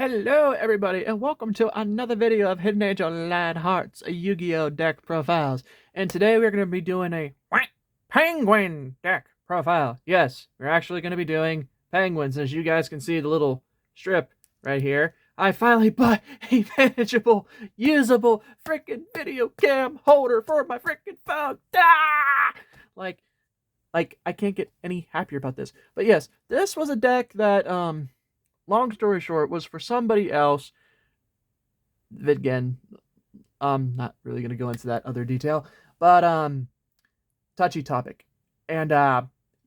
Hello everybody and welcome to another video of Hidden Angel Lad Hearts, a Yu-Gi-Oh deck profiles. And today we're going to be doing a penguin deck profile. Yes, we're actually going to be doing penguins. As you guys can see the little strip right here, I finally bought a manageable, usable freaking video cam holder for my freaking phone. Ah! Like I can't get any happier about this. But yes, this was a deck that long story short, was for somebody else. Vidgen. Not really gonna go into that other detail, but touchy topic. And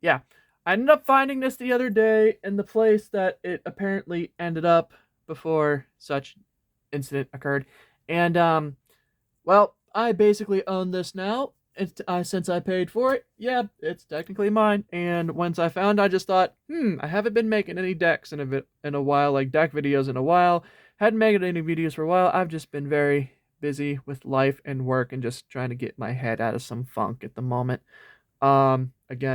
yeah, I ended up finding this the other day in the place that it apparently ended up before such incident occurred. And well, I basically own this now. Since I paid for it, yeah, it's technically mine. And once I found, I just thought, I haven't been making any decks in a while, like deck videos in a while. Hadn't made any videos for a while. I've just been very busy with life and work and just trying to get my head out of some funk at the moment. Again,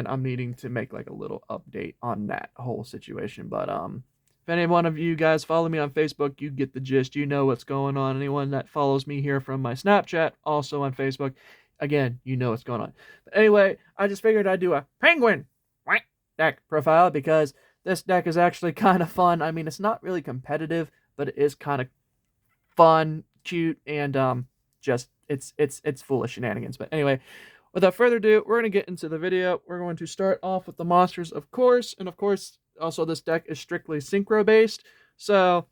I'm needing to make like a little update on that whole situation. But if any one of you guys follow me on Facebook, you get the gist. You know what's going on. Anyone that follows me here from my Snapchat, also on Facebook, again, you know what's going on. But anyway, I just figured I'd do a penguin deck profile because this deck is actually kind of fun. I mean, it's not really competitive, but it is kind of fun, cute, and just it's full of shenanigans. But anyway, without further ado, we're going to get into the video. We're going to start off with the monsters, of course, and of course, also this deck is strictly synchro based, so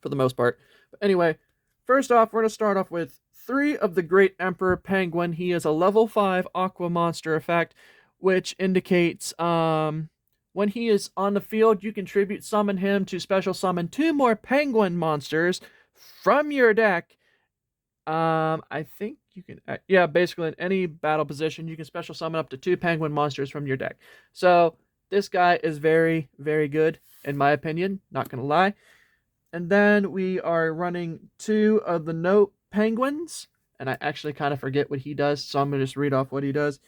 for the most part. But anyway, first off, we're going to start off with 3 of the Great Emperor Penguin. He is a level 5 Aqua Monster effect, which indicates when he is on the field, you can tribute summon him to special summon 2 more Penguin monsters from your deck. I think you can, yeah, basically in any battle position, you can special summon up to 2 Penguin monsters from your deck. So this guy is very, very good, in my opinion, not gonna lie. And then we are running 2 of the Note Penguins, and I actually kind of forget what he does, so I'm going to just read off what he does.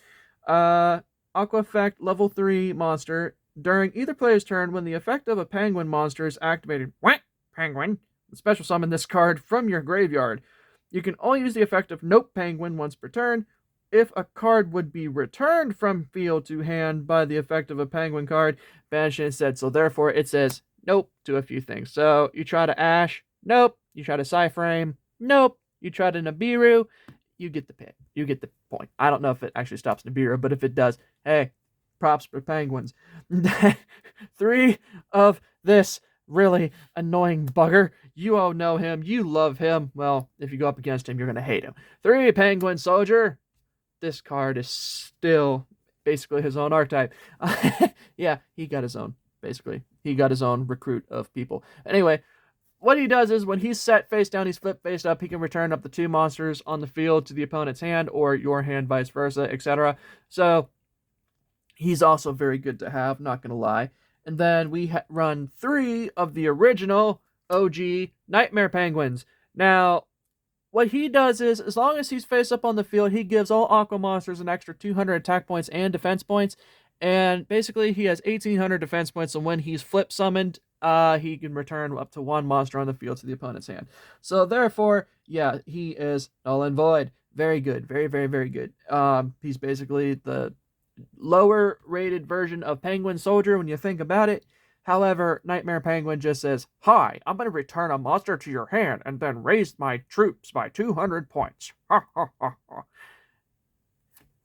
Aqua Effect, level 3 monster. During either player's turn, when the effect of a penguin monster is activated, penguin, special summon this card from your graveyard. You can only use the effect of Note Penguin once per turn. If a card would be returned from field to hand by the effect of a penguin card, banish it instead. So therefore, it says nope to a few things. So you try to Ash, nope. You try to Cyframe, nope. You try to Nibiru, you get the pit. You get the point. I don't know if it actually stops Nibiru, but if it does, hey, props for penguins. 3 of this really annoying bugger. You all know him. You love him. Well, if you go up against him, you're going to hate him. 3 Penguin Soldier. This card is still basically his own archetype. Yeah, he got his own, basically. He got his own recruit of people. Anyway, what he does is when he's set face down, he's flipped face up, he can return up to 2 monsters on the field to the opponent's hand or your hand, vice versa, etc. So he's also very good to have, not going to lie. And then we run 3 of the original OG Nightmare Penguins. Now, what he does is, as long as he's face up on the field, he gives all Aqua monsters an extra 200 attack points and defense points. And basically, he has 1800 defense points, and when he's flip summoned, he can return up to 1 monster on the field to the opponent's hand. So therefore, yeah, he is null and void. Very good. Very, very, very good. He's basically the lower rated version of Penguin Soldier when you think about it. However, Nightmare Penguin just says, "Hi, I'm going to return a monster to your hand and then raise my troops by 200 points. Ha ha ha ha."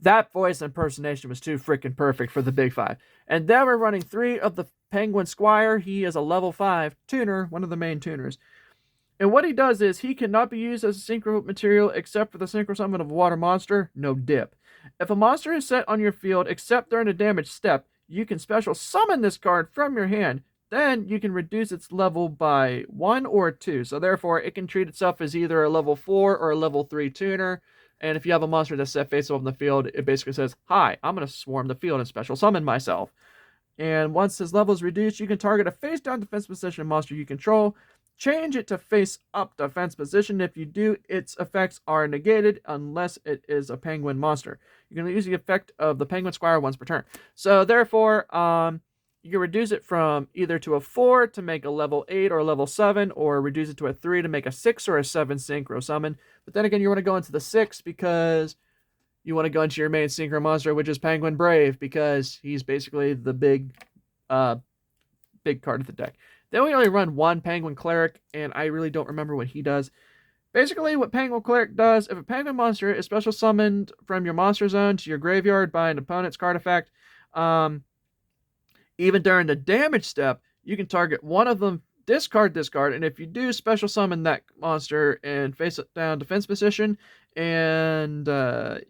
That voice impersonation was too freaking perfect for the Big 5. And then we're running 3 of the Penguin Squire. He is a level 5 tuner, one of the main tuners. And what he does is he cannot be used as a synchro material except for the synchro summon of a water monster, no dip. If a monster is set on your field except during a damage step, you can special summon this card from your hand. Then you can reduce its level by 1 or 2. So therefore, it can treat itself as either a level 4 or a level 3 tuner. And if you have a monster that's set face up on the field, it basically says, "Hi, I'm going to swarm the field and special summon myself." And once his level is reduced, you can target a face down defense position monster you control. Change it to face up defense position. If you do, its effects are negated unless it is a penguin monster. You can use the effect of the Penguin Squire once per turn. So therefore, you can reduce it from either to a 4 to make a level 8 or a level 7, or reduce it to a 3 to make a 6 or a 7 synchro summon. But then again, you want to go into the 6 because you want to go into your main synchro monster, which is Penguin Brave, because he's basically the big card of the deck. Then we only run one Penguin Cleric, and I really don't remember what he does. Basically, what Penguin Cleric does, if a Penguin monster is special summoned from your monster zone to your graveyard by an opponent's card effect, even during the damage step, you can target one of them, discard, and if you do, special summon that monster and face it down defense position, and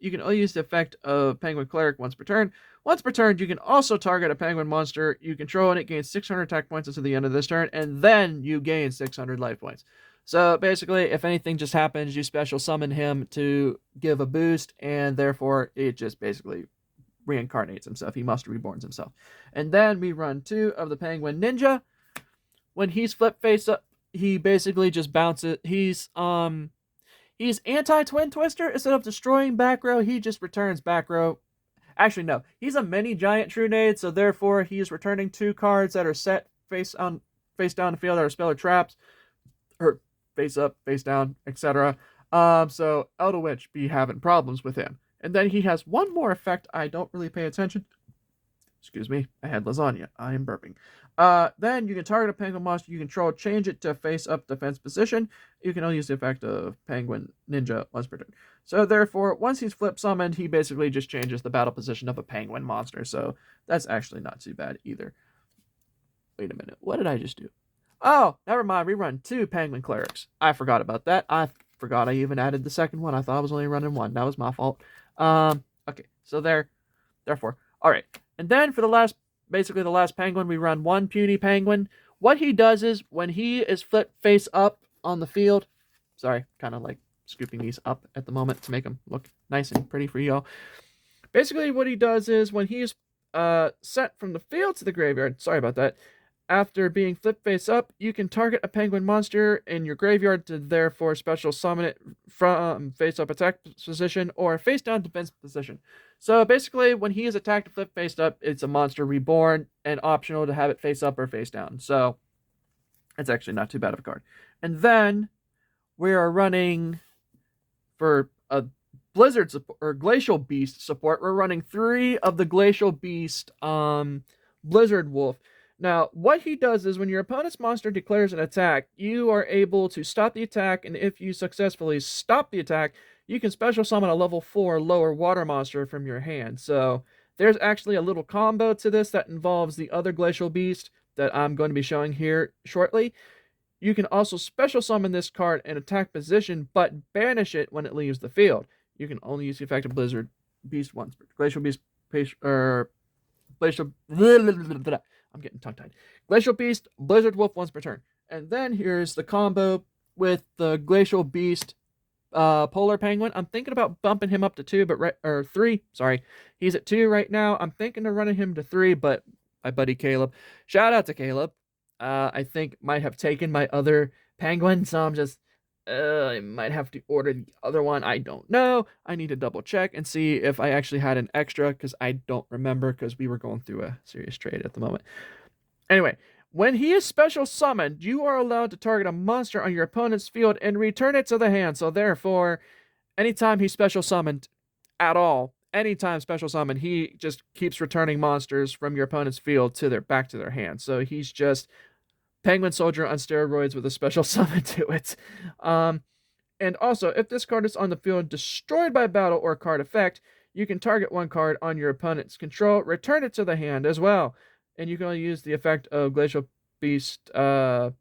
you can only use the effect of Penguin Cleric once per turn. Once per turn, you can also target a Penguin monster you control, and it gains 600 attack points until the end of this turn, and then you gain 600 life points. So basically, if anything just happens, you special summon him to give a boost, and therefore it just basically reincarnates himself. He must reborns himself. And then we run 2 of the Penguin Ninja. When he's flip face up, he basically just bounces. He's anti-Twin Twister. Instead of destroying back row, he just returns back row. Actually, no. He's a mini giant Trunade, so therefore he's returning 2 cards that are set face down the field that are spell or traps, or face up, face down, etc. So Elder Witch be having problems with him. And then he has one more effect I don't really pay attention. Excuse me, I had lasagna. I am burping. Then you can target a Penguin monster you control, change it to face-up defense position. You can only use the effect of Penguin Ninja once per turn. So therefore, once he's flip summoned, he basically just changes the battle position of a Penguin monster. So that's actually not too bad either. Wait a minute, what did I just do? Oh, never mind, we run 2 Penguin Clerics. I forgot about that. I forgot I even added the second one. I thought I was only running 1. That was my fault. Okay, so therefore. Alright, and then for the last Penguin, we run 1 Puny Penguin. What he does is, when he is flipped face up on the field, sorry, kind of like scooping these up at the moment to make them look nice and pretty for y'all. Basically, what he does is, when he is sent from the field to the graveyard, sorry about that, after being flipped face up, you can target a Penguin monster in your graveyard to therefore special summon it from face up attack position or face down defense position. So basically, when he is attacked and flipped face up, it's a monster reborn and optional to have it face up or face down. So it's actually not too bad of a card. And then we are running for a Blizzard or Glacial Beast support. We're running 3 of the Glacial Beast Blizzard Wolf. Now, what he does is, when your opponent's monster declares an attack, you are able to stop the attack, and if you successfully stop the attack, you can special summon a level 4 lower water monster from your hand. So there's actually a little combo to this that involves the other Glacial Beast that I'm going to be showing here shortly. You can also special summon this card in attack position, but banish it when it leaves the field. You can only use the effect of Blizzard Beast once. Glacial Beast, Glacial... I'm getting tongue-tied. Glacial Beast, Blizzard Wolf once per turn. And then here's the combo with the Glacial Beast Polar Penguin. I'm thinking about bumping him up to 2, or 3. Sorry. He's at 2 right now. I'm thinking of running him to 3, but my buddy Caleb. Shout out to Caleb. I think might have taken my other penguin, so I'm just... I might have to order the other one. I don't know. I need to double check and see if I actually had an extra, because I don't remember, because we were going through a serious trade at the moment. Anyway, when he is special summoned, you are allowed to target a monster on your opponent's field and return it to the hand. So therefore, anytime he's special summoned at all, anytime special summoned, he just keeps returning monsters from your opponent's field to back to their hand. So he's just Penguin Soldier on steroids with a special summon to it. And also, if this card is on the field destroyed by battle or card effect, you can target 1 card on your opponent's control, return it to the hand as well. And you can only use the effect of Glacial Beast Polar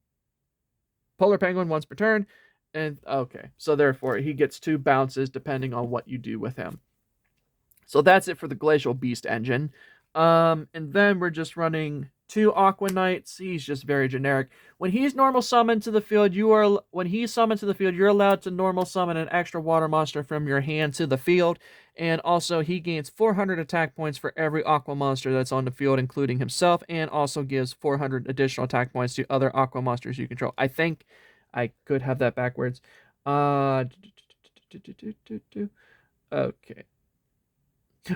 Penguin once per turn. And okay, so therefore he gets 2 bounces depending on what you do with him. So that's it for the Glacial Beast engine. And then we're just running 2 Aqua Knights. He's just very generic. When he's normal summoned to the field, you're allowed to normal summon an extra water monster from your hand to the field. And also, he gains 400 attack points for every Aqua monster that's on the field, including himself, and also gives 400 additional attack points to other Aqua monsters you control. I think I could have that backwards.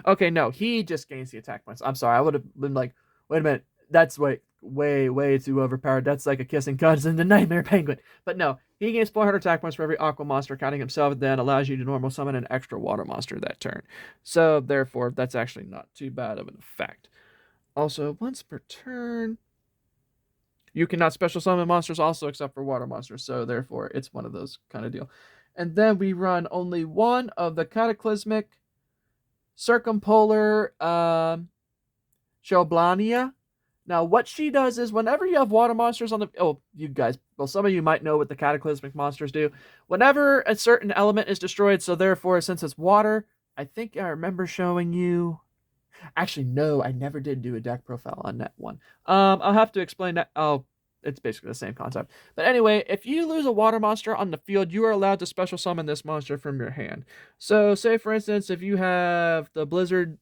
Okay, no, he just gains the attack points. I'm sorry, I would have been like, wait a minute, That's way too overpowered. That's like a kissing cousin to Nightmare Penguin. But no, he gains 400 attack points for every aqua monster, counting himself, then allows you to normal summon an extra water monster that turn. So therefore, that's actually not too bad of an effect. Also, once per turn, you cannot special summon monsters also except for water monsters. So therefore, it's one of those kind of deal. And then we run only one of the cataclysmic circumpolar Shelblania. Now, what she does is whenever you have water monsters on the... Oh, you guys... Well, some of you might know what the cataclysmic monsters do. Whenever a certain element is destroyed, so therefore, since it's water, I think I remember showing you... Actually, no, I never did do a deck profile on that one. I'll have to explain that. Oh, it's basically the same concept. But anyway, if you lose a water monster on the field, you are allowed to special summon this monster from your hand. So, say for instance, if you have the Blizzard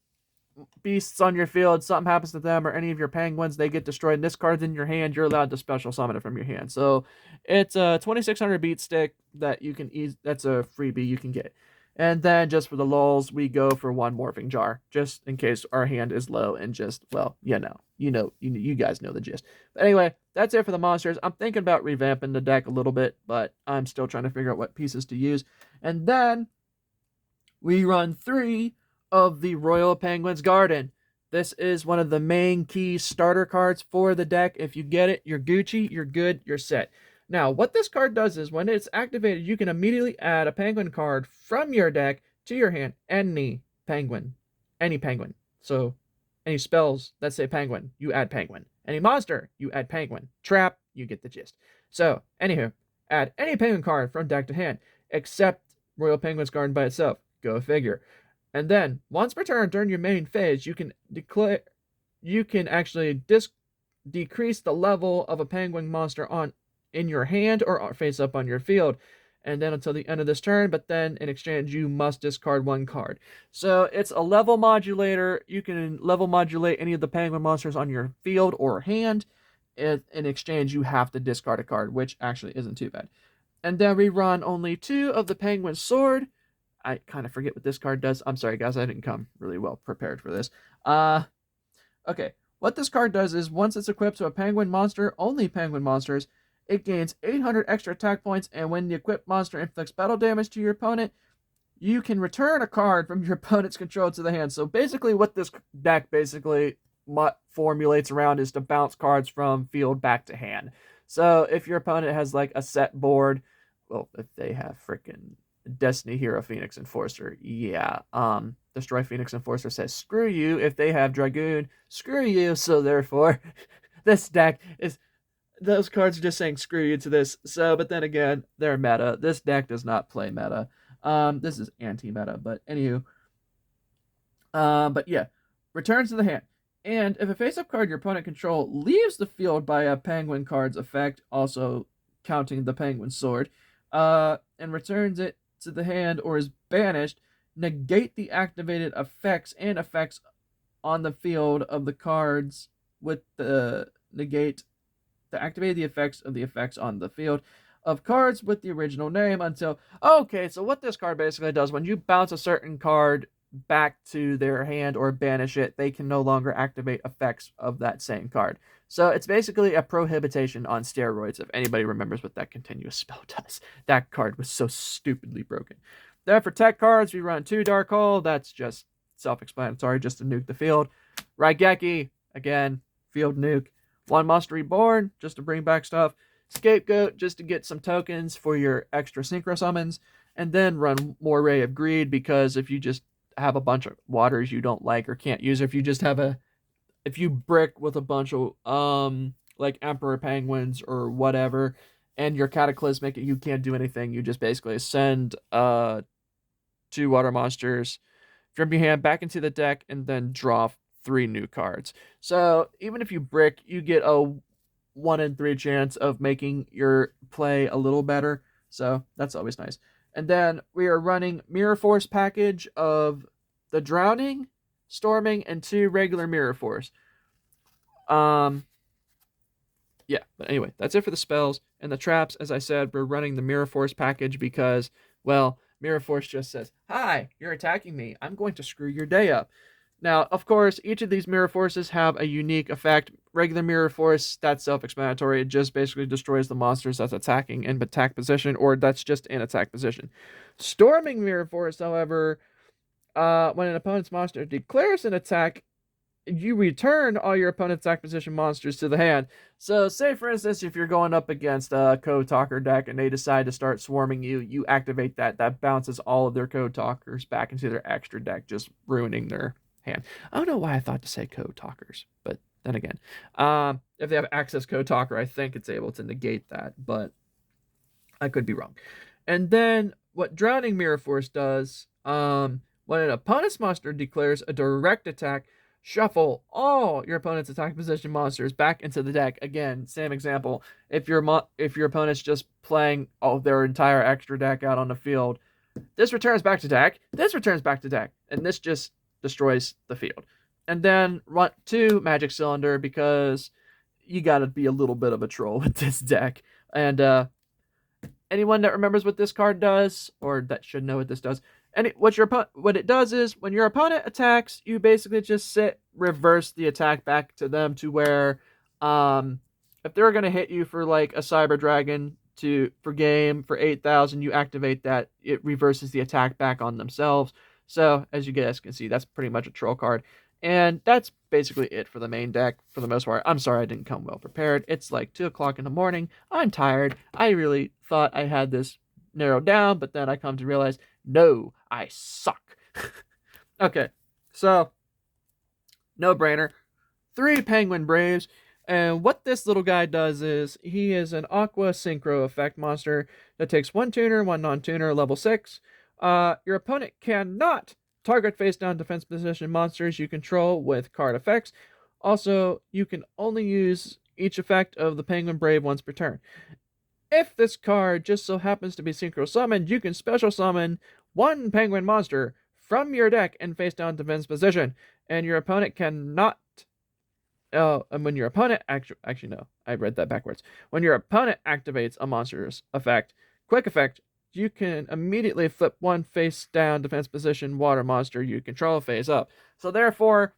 beasts on your field, something happens to them or any of your penguins, they get destroyed, and this card's in your hand, you're allowed to special summon it from your hand. So it's a 2600 beat stick that you can ease. That's a freebie you can get. And then just for the lulls, we go for one morphing jar, just in case our hand is low and just, well, you guys know the gist. But anyway, that's it for the monsters. I'm thinking about revamping the deck a little bit, but I'm still trying to figure out what pieces to use. And then we run 3 of the Royal Penguin's Garden. This is one of the main key starter cards for the deck. If you get it, you're Gucci, you're good, you're set. Now, what this card does is when it's activated, you can immediately add a penguin card from your deck to your hand. Any penguin. So, any spells that say penguin, you add penguin. Any monster, you add penguin. Trap, you get the gist. So, anywho, add any penguin card from deck to hand, except Royal Penguin's Garden by itself. Go figure. And then, once per turn during your main phase, you can actually decrease the level of a penguin monster in your hand or face up on your field, and then until the end of this turn. But then, in exchange, you must discard 1 card. So it's a level modulator. You can level modulate any of the penguin monsters on your field or hand. In exchange, you have to discard a card, which actually isn't too bad. And then we run only 2 of the penguin sword. I kind of forget what this card does. I'm sorry, guys. I didn't come really well prepared for this. Okay. What this card does is once it's equipped to a penguin monster, only penguin monsters, it gains 800 extra attack points, and when the equipped monster inflicts battle damage to your opponent, you can return a card from your opponent's control to the hand. So basically what this deck formulates around is to bounce cards from field back to hand. So if your opponent has like a set board, well, if they have freaking Destiny Hero Phoenix Enforcer, yeah. Destroy Phoenix Enforcer says screw you. If they have Dragoon, screw you. So therefore, this deck is, those cards are just saying screw you to this. So, but then again, they're meta. This deck does not play meta. This is anti-meta, but anywho. But yeah, returns to the hand. And if a face-up card your opponent control leaves the field by a penguin card's effect, also counting the penguin sword, and returns it to the hand or is banished, negate the activated effects and effects on the field of the cards with the negate to activate the effects of the effects on the field of cards with the original name until... Okay, so what this card basically does, when you bounce a certain card back to their hand or banish it, they can no longer activate effects of that same card. So it's basically a prohibition on steroids, if anybody remembers what that continuous spell does. That card was so stupidly broken. Then for tech cards, we run 2 Dark Hole. That's just self-explanatory, just to nuke the field. Raigeki, again, field nuke. 1 Monster Reborn, just to bring back stuff. Scapegoat, just to get some tokens for your extra synchro summons. And then run more Ray of Greed, because if you just have a bunch of waters you don't like or can't use, if you brick with a bunch of like Emperor Penguins or whatever, and you're cataclysmic, you can't do anything. You just basically send 2 water monsters from your hand back into the deck and then draw 3 new cards. So even if you brick, you get a 1 in 3 chance of making your play a little better. So that's always nice. And then we are running Mirror Force package of the Drowning, Storming, and 2 regular Mirror Force. Yeah, but anyway, that's it for the spells. And the traps, as I said, we're running the Mirror Force package because, well, Mirror Force just says, hi, you're attacking me. I'm going to screw your day up. Now, of course, each of these mirror forces have a unique effect. Regular mirror force, that's self-explanatory. It just basically destroys the monsters that's attacking in attack position, or that's just in attack position. Storming mirror force, however, when an opponent's monster declares an attack, you return all your opponent's attack position monsters to the hand. So, say for instance, if you're going up against a Code Talker deck and they decide to start swarming you, you activate that. That bounces all of their Code Talkers back into their extra deck, just ruining their hand. I don't know why I thought to say Code Talkers, but then again, if they have access Code Talker, I think it's able to negate that, but I could be wrong. And then what Drowning Mirror Force does, when an opponent's monster declares a direct attack, shuffle all your opponent's attack position monsters back into the deck. Again, same example. If your opponent's just playing all their entire extra deck out on the field, this returns back to deck, this returns back to deck, and this just destroys the field. And then run 2 Magic Cylinder, because you gotta be a little bit of a troll with this deck. And anyone that remembers what this card does, or that should know what this does, and what it does is, when your opponent attacks, you basically just reverse the attack back to them, to where, if they're gonna hit you for like a Cyber Dragon for game for 8,000, you activate that, it reverses the attack back on themselves. So as you guys can see, that's pretty much a troll card, and that's basically it for the main deck for the most part. I'm sorry I didn't come well prepared. It's like 2 o'clock in the morning. I'm tired. I really thought I had this narrowed down, but then I come to realize, no, I suck. Okay, so no brainer. 3 Penguin Braves. And what this little guy does is, he is an Aqua Synchro effect monster that takes 1 tuner, 1 non-tuner, level 6. Your opponent cannot target face-down defense position monsters you control with card effects. Also, you can only use each effect of the Penguin Brave once per turn. If this card just so happens to be synchro summoned, you can special summon 1 penguin monster from your deck in face-down defense position, and your opponent cannot. And when your opponent actually no, I read that backwards. When your opponent activates a monster's quick effect, you can immediately flip 1 face-down defense position water monster you control face up. So therefore,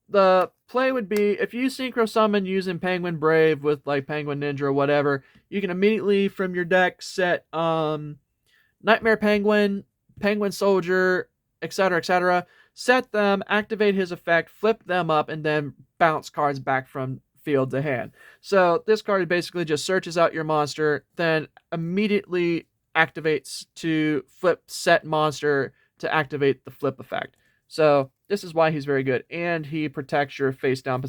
the play would be, if you synchro summon using Penguin Brave with like Penguin Ninja or whatever, you can immediately from your deck set Nightmare Penguin, Penguin Soldier, etc., set them, activate his effect, flip them up, and then bounce cards back from field to hand. So this card basically just searches out your monster, then immediately activates to flip set monster to activate the flip effect. So this is why he's very good, and he protects your face-down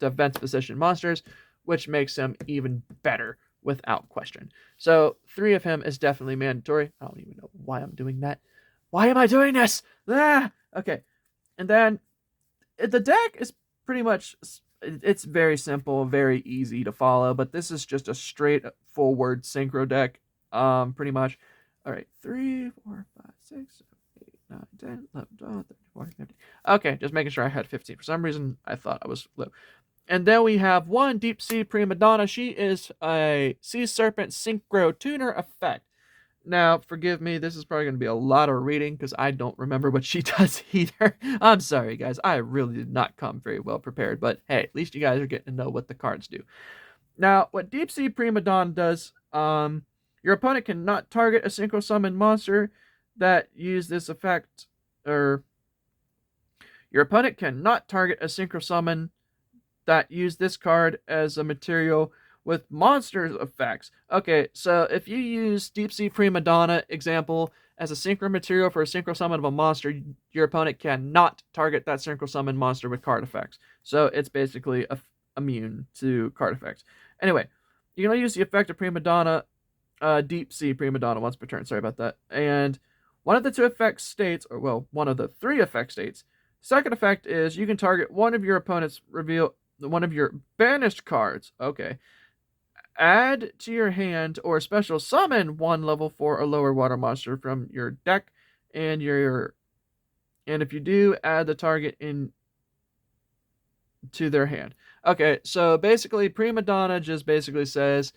defense position monsters, which makes him even better without question. So 3 of him is definitely mandatory. I don't even know why I'm doing that. Why am I doing this? Okay. And then the deck is pretty much, it's very simple, very easy to follow, but this is just a straightforward synchro deck, pretty much. All right, 3, 4, 5, 6, 7, 8, 9, 10, 11, 12, 13, 14, 15. Okay, just making sure I had 15. For some reason, I thought I was low. And then we have 1 Deep Sea Prima Donna. She is a Sea Serpent Synchro Tuner effect. Now, forgive me, this is probably going to be a lot of reading because I don't remember what she does either. I'm sorry, guys. I really did not come very well prepared, but hey, at least you guys are getting to know what the cards do. Now, what Deep Sea Prima Donna does, your opponent cannot target a synchro summon monster that use this effect, or your opponent cannot target a synchro summon that use this card as a material with monsters effects. Okay, so if you use Deep Sea Prima Donna example as a synchro material for a synchro summon of a monster, your opponent cannot target that synchro summon monster with card effects. So it's basically immune to card effects. Anyway, you can only use the effect of Prima Donna, Deep Sea Prima Donna once per turn. Sorry about that. And one of the 2 effects states, or well, one of the 3 effects states, second effect is you can target one of your opponent's one of your banished cards. Okay. Add to your hand or special summon 1 level 4 or lower water monster from your deck, and if you do, add the target to their hand. Okay, so basically Prima Donna just basically says,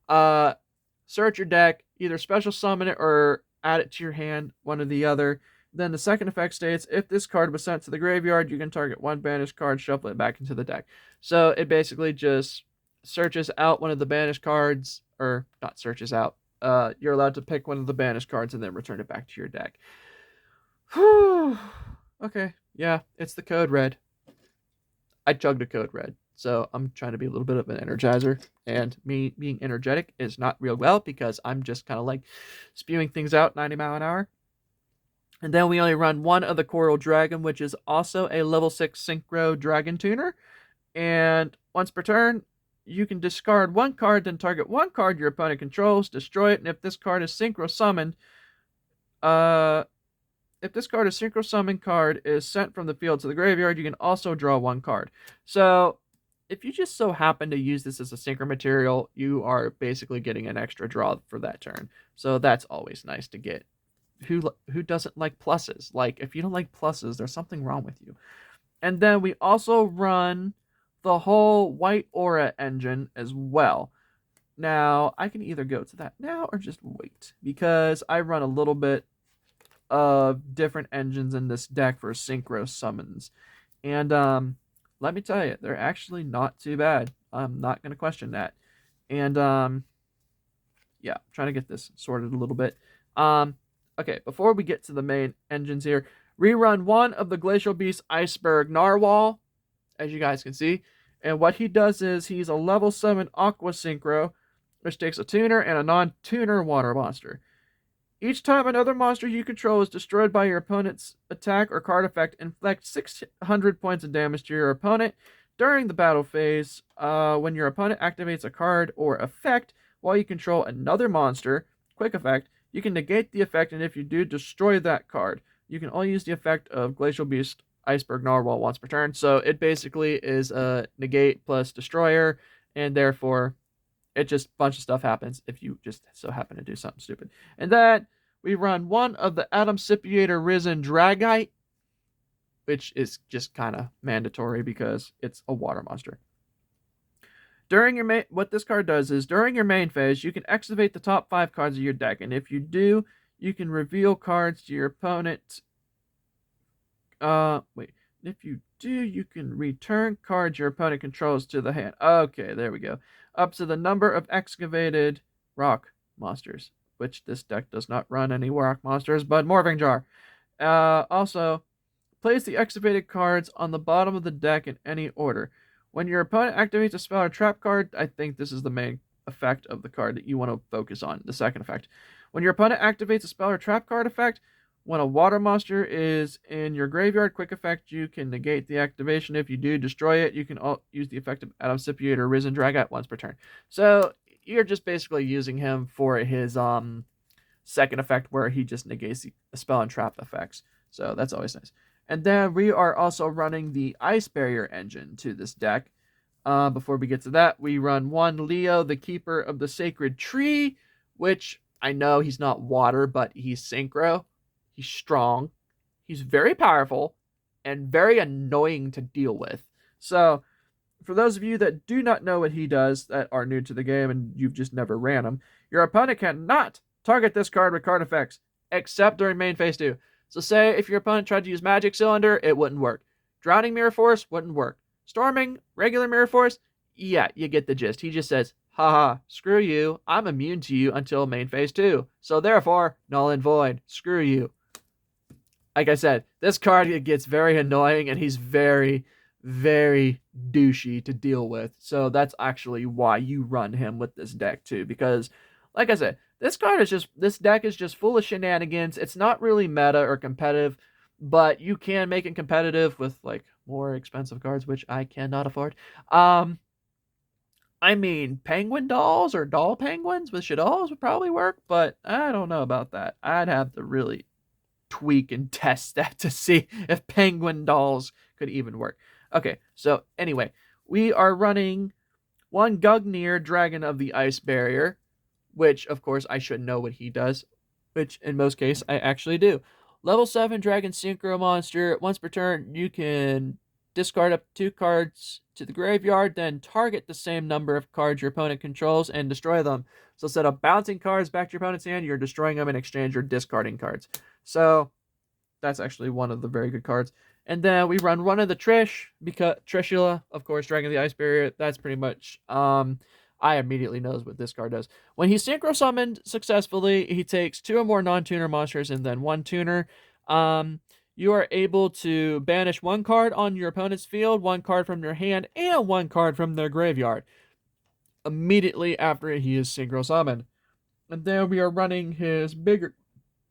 search your deck, either special summon it or add it to your hand, one or the other. Then the second effect states, if this card was sent to the graveyard, you can target one banished card, shuffle it back into the deck. So it basically just searches out one of the banished cards, or not searches out. You're allowed to pick one of the banished cards and then return it back to your deck. Whew. Okay, yeah, it's the code red. I chugged a code red, so I'm trying to be a little bit of an energizer. And me being energetic is not real well because I'm just kind of like spewing things out 90 mile an hour. And then we only run one of the Coral Dragon, which is also a level 6 Synchro Dragon Tuner. And once per turn, you can discard one card, then target one card your opponent controls, destroy it, and if this card is Synchro Summoned, if this card is Synchro Summoned card is sent from the field to the graveyard, you can also draw one card. So, if you just so happen to use this as a Synchro material, you are basically getting an extra draw for that turn. So that's always nice to get. Who doesn't like pluses? Like, if you don't like pluses, there's something wrong with you. And then we also run the whole White Aura engine as well. Now, I can either go to that now or just wait, because I run a little bit of different engines in this deck for synchro summons. And let me tell you, they're actually not too bad. I'm not going to question that. And yeah, I'm trying to get this sorted a little bit. Okay, before we get to the main engines here, rerun one of the Glacial Beast Iceberg Narwhal, as you guys can see. And what he does is he's a level 7 Aqua Synchro, which takes a tuner and a non-tuner water monster. Each time another monster you control is destroyed by your opponent's attack or card effect, inflict 600 points of damage to your opponent during the battle phase. When your opponent activates a card or effect while you control another monster, quick effect, you can negate the effect, and if you do, destroy that card. You can only use the effect of Glacial Beast Iceberg Narwhal once per turn. So it basically is a negate plus destroyer, and therefore it just a bunch of stuff happens if you just so happen to do something stupid. And then we run one of the Atom Sipiator Risen Dragite, which is just kind of mandatory because it's a water monster. During your what this card does is, during your main phase, you can activate the top 5 cards of your deck, and if you do, you can reveal cards to your opponent. If you do, you can return cards your opponent controls to the hand. Okay, there we go. Up to the number of excavated rock monsters, which this deck does not run any rock monsters, but Morphing Jar. Also, place the excavated cards on the bottom of the deck in any order. When your opponent activates a spell or trap card, I think this is the main effect of the card that you want to focus on, the second effect. When your opponent activates a spell or trap card effect, when a water monster is in your graveyard, quick effect, you can negate the activation. If you do, destroy it. You can use the effect of Atom Sipiator or Risen Dragite once per turn. So you're just basically using him for his second effect, where he just negates the spell and trap effects. So that's always nice. And then we are also running the Ice Barrier engine to this deck. Before we get to that, we run one Leo, the Keeper of the Sacred Tree, which I know he's not water, but he's synchro. He's strong. He's very powerful and very annoying to deal with. So, for those of you that do not know what he does, that are new to the game and you've just never ran him, your opponent cannot target this card with card effects, except during main phase 2. So say if your opponent tried to use Magic Cylinder, it wouldn't work. Drowning Mirror Force wouldn't work. Storming, regular Mirror Force, yeah, you get the gist. He just says, haha, screw you, I'm immune to you until main phase 2. So therefore, null and void, screw you. Like I said, this card gets very annoying and he's very, very douchey to deal with. So that's actually why you run him with this deck too. Because, like I said, this deck is just full of shenanigans. It's not really meta or competitive, but you can make it competitive with like more expensive cards, which I cannot afford. I mean, penguin dolls or doll penguins with Shadows would probably work, but I don't know about that. I'd have to really tweak and test that to see if penguin dolls could even work. Okay, so anyway, we are running one Gugnir, Dragon of the Ice Barrier, which, of course, I should know what he does, which, in most cases, I actually do. Level 7 Dragon Synchro Monster. Once per turn, you can discard up 2 cards to the graveyard, then target the same number of cards your opponent controls and destroy them. So instead of bouncing cards back to your opponent's hand, you're destroying them. In exchange, you're discarding cards. So, that's actually one of the very good cards. And then we run one of the because Trishula, of course, Dragon of the Ice Barrier. That's pretty much I immediately knows what this card does. When he's synchro summoned successfully, he takes 2 or more non-tuner monsters and then 1 tuner. You are able to banish 1 card on your opponent's field, 1 card from your hand, and 1 card from their graveyard immediately after he is synchro summoned. And then we are running his bigger,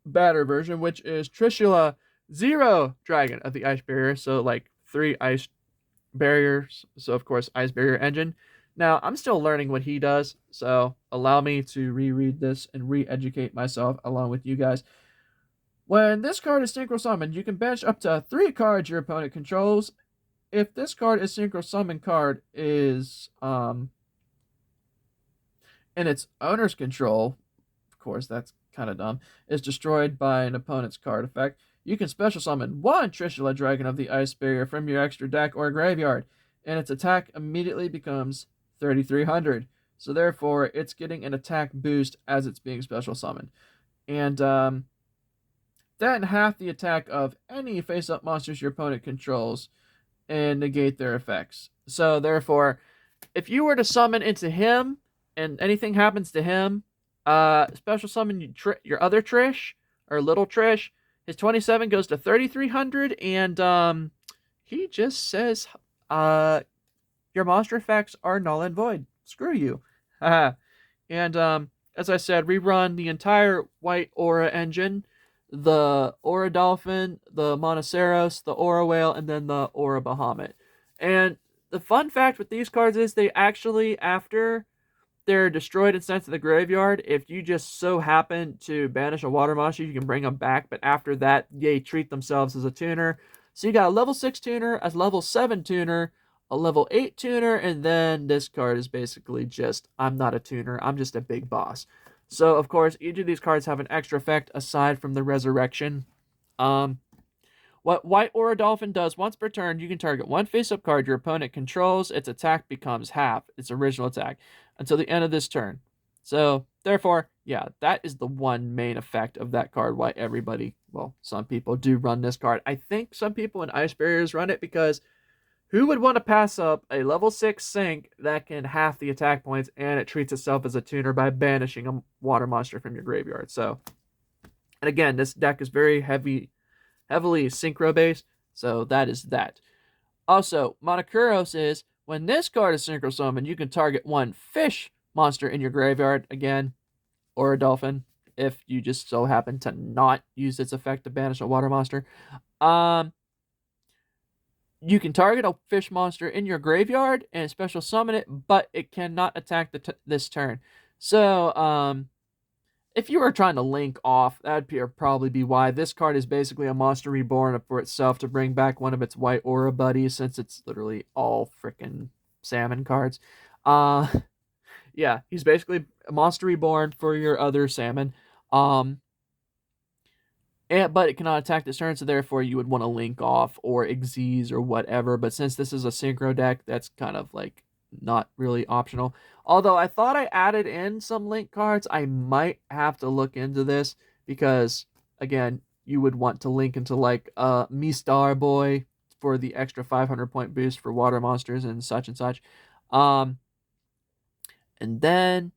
badder version, which is Trishula 0 Dragon of the Ice Barrier. So like 3 ice barriers. So of course, Ice Barrier Engine. Now, I'm still learning what he does, so allow me to reread this and re-educate myself along with you guys. When this card is synchro summoned, you can banish up to 3 cards your opponent controls. If this card is synchro summoned card is in its owner's control, of course that's kind of dumb, is destroyed by an opponent's card effect, you can special summon 1 Trishula Dragon of the Ice Barrier from your extra deck or graveyard, and its attack immediately becomes 3,300. So therefore, it's getting an attack boost as it's being special summoned. And then half the attack of any face-up monsters your opponent controls and negate their effects. So therefore, if you were to summon into him and anything happens to him, special summon your other Trish or little Trish, his 27 goes to 3,300, and he just says, your monster effects are null and void. Screw you. And as I said, we run the entire White Aura engine, the Aura Dolphin, the Monoceros, the Aura Whale, and then the Aura Bahamut. And the fun fact with these cards is they actually, after they're destroyed and sent to the graveyard, if you just so happen to banish a water monster, you can bring them back. But after that, they treat themselves as a tuner. So you got a level 6 tuner, a level 7 tuner, a level 8 tuner, and then this card is basically just, I'm not a tuner, I'm just a big boss. So, of course, each of these cards have an extra effect aside from the resurrection. What White Aura Dolphin does, once per turn, you can target 1 face-up card your opponent controls. Its attack becomes half its original attack until the end of this turn. So, therefore, yeah, that is the one main effect of that card, why everybody, well, some people do run this card. I think some people in Ice Barriers run it because who would want to pass up a level 6 sync that can half the attack points and it treats itself as a tuner by banishing a water monster from your graveyard? So, and again, this deck is very heavily synchro based, so that is that. Also, Monoceros is, when this card is synchro summoned, you can target 1 fish monster in your graveyard, again, or a dolphin, if you just so happen to not use its effect to banish a water monster. You can target a fish monster in your graveyard and special summon it, but it cannot attack this turn. So, if you were trying to link off, that would probably be why. This card is basically a monster reborn for itself to bring back one of its White Aura buddies, since it's literally all freaking salmon cards. Yeah, he's basically a monster reborn for your other salmon. But it cannot attack this turn, so therefore you would want to link off or Xyz or whatever. But since this is a synchro deck, that's kind of like not really optional. Although I thought I added in some link cards, I might have to look into this because, again, you would want to link into like Me Star Boy for the extra 500 point boost for water monsters and such and such. And then,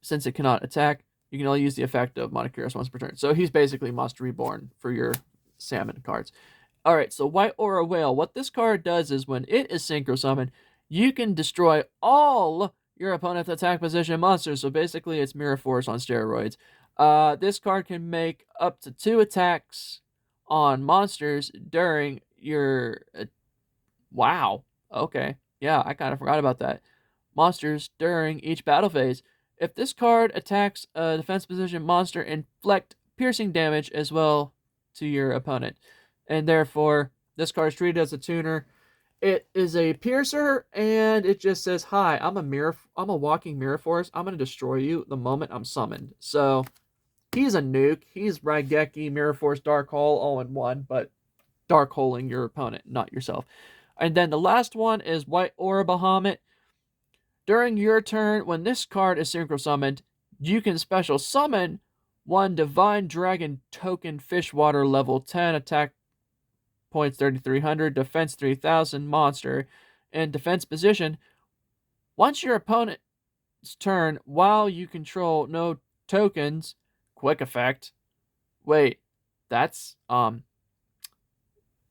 since it cannot attack, you can only use the effect of Monoceros once per turn. So he's basically Monster Reborn for your salmon cards. Alright, so White Aura Whale. What this card does is when it is synchro summoned, you can destroy all your opponent's attack position monsters. So basically it's Mirror Force on steroids. This card can make up to 2 attacks on monsters during your... wow. Okay. Yeah, I kind of forgot about that. Monsters during each battle phase. If this card attacks a defense position monster, inflict piercing damage as well to your opponent. And therefore, this card is treated as a tuner. It is a piercer, and it just says, hi, I'm a walking mirror force. I'm going to destroy you the moment I'm summoned. So, he's a nuke. He's Raigeki, Mirror Force, Dark Hole, all in one, but Dark Holing your opponent, not yourself. And then the last one is White Aura Bahamut. During your turn, when this card is synchro summoned, you can special summon 1 Divine Dragon token fish water level 10, attack points 3300, defense 3000, monster. In defense position, once your opponent's turn, while you control no tokens, quick effect. Wait, that's oh,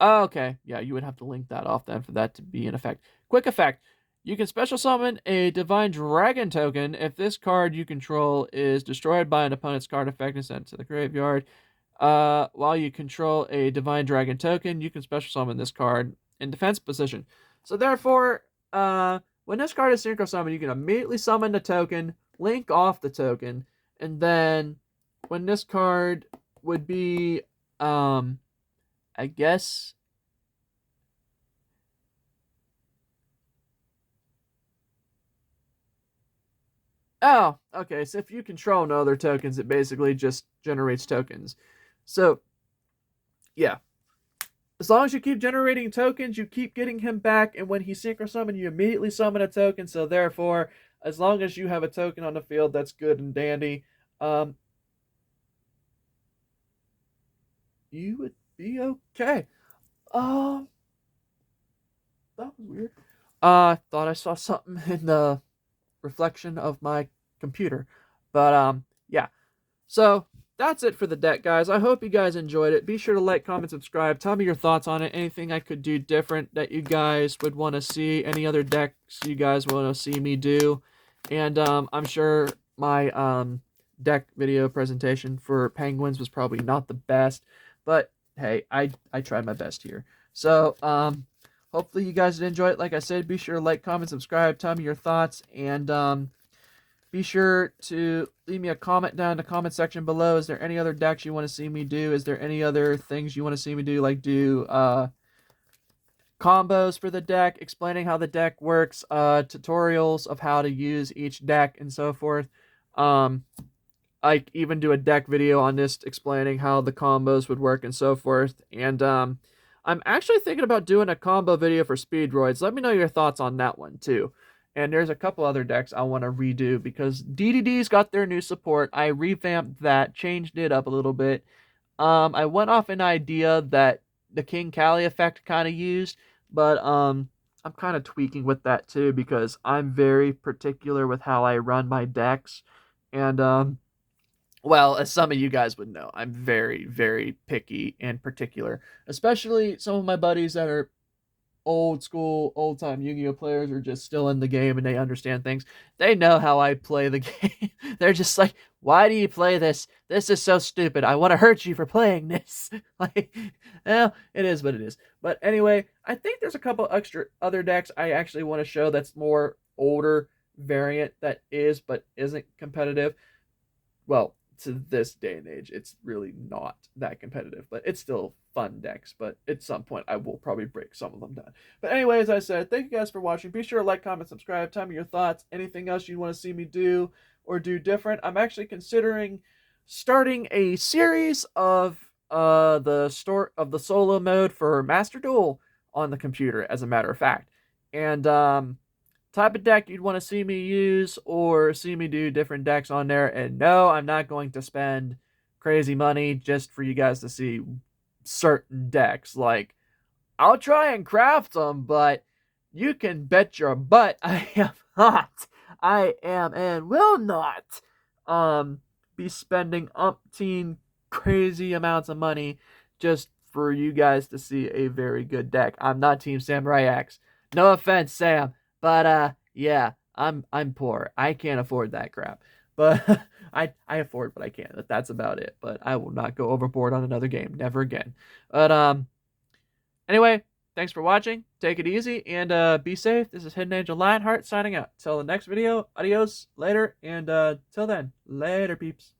okay. Yeah, you would have to link that off then for that to be in effect. Quick effect. You can special summon a Divine Dragon token if this card you control is destroyed by an opponent's card effect and sent to the graveyard. While you control a Divine Dragon token, you can special summon this card in defense position. So therefore, when this card is synchro summoned, you can immediately summon the token, link off the token, and then when this card would be, I guess. Oh, okay. So if you control no other tokens, it basically just generates tokens. So, yeah. As long as you keep generating tokens, you keep getting him back, and when he synchro summon, you immediately summon a token. So therefore, as long as you have a token on the field, that's good and dandy. You would be okay. That was weird. Thought I saw something in the reflection of my computer. But yeah. So that's it for the deck, guys. I hope you guys enjoyed it. Be sure to like, comment, subscribe. Tell me your thoughts on it. Anything I could do different that you guys would want to see. Any other decks you guys want to see me do. And I'm sure my deck video presentation for Penguins was probably not the best. But hey, I tried my best here. So hopefully you guys did enjoy it. Like I said, be sure to like, comment, subscribe. Tell me your thoughts. And be sure to leave me a comment down in the comment section below. Is there any other decks you want to see me do? Is there any other things you want to see me do? Like do combos for the deck, explaining how the deck works, tutorials of how to use each deck and so forth. I even do a deck video on this explaining how the combos would work and so forth. And I'm actually thinking about doing a combo video for Speedroids. Let me know your thoughts on that one too. And there's a couple other decks I want to redo because DDD's got their new support. I revamped that, changed it up a little bit. I went off an idea that the King Cali effect kind of used, but I'm kind of tweaking with that too because I'm very particular with how I run my decks. And well, as some of you guys would know, I'm very, very picky and particular, especially some of my buddies that are old school, old time Yu-Gi-Oh players are just still in the game and they understand things. They know how I play the game. They're just like, why do you play this? This is so stupid. I want to hurt you for playing this. Like, well, it is what it is. But anyway, I think there's a couple extra other decks I actually want to show that's more older variant that is but isn't competitive. Well, to this day and age, it's really not that competitive, but it's still fun decks. But at some point, I will probably break some of them down. But anyway, as I said, thank you guys for watching. Be sure to like, comment, subscribe. Tell me your thoughts. Anything else you want to see me do or do different? I'm actually considering starting a series of the solo mode for Master Duel on the computer, as a matter of fact. And type of deck you'd want to see me use or see me do different decks on there. And no, I'm not going to spend crazy money just for you guys to see certain decks. Like, I'll try and craft them, but you can bet your butt I am not. I am and will not be spending umpteen crazy amounts of money just for you guys to see a very good deck. I'm not Team Samurai X. No offense, Sam. But yeah, I'm poor. I can't afford that crap. But I afford what I can. That's about it. But I will not go overboard on another game. Never again. But anyway, thanks for watching. Take it easy and be safe. This is Hidden Angel Lionheart signing out. Till the next video, adios, later, and till then, later peeps.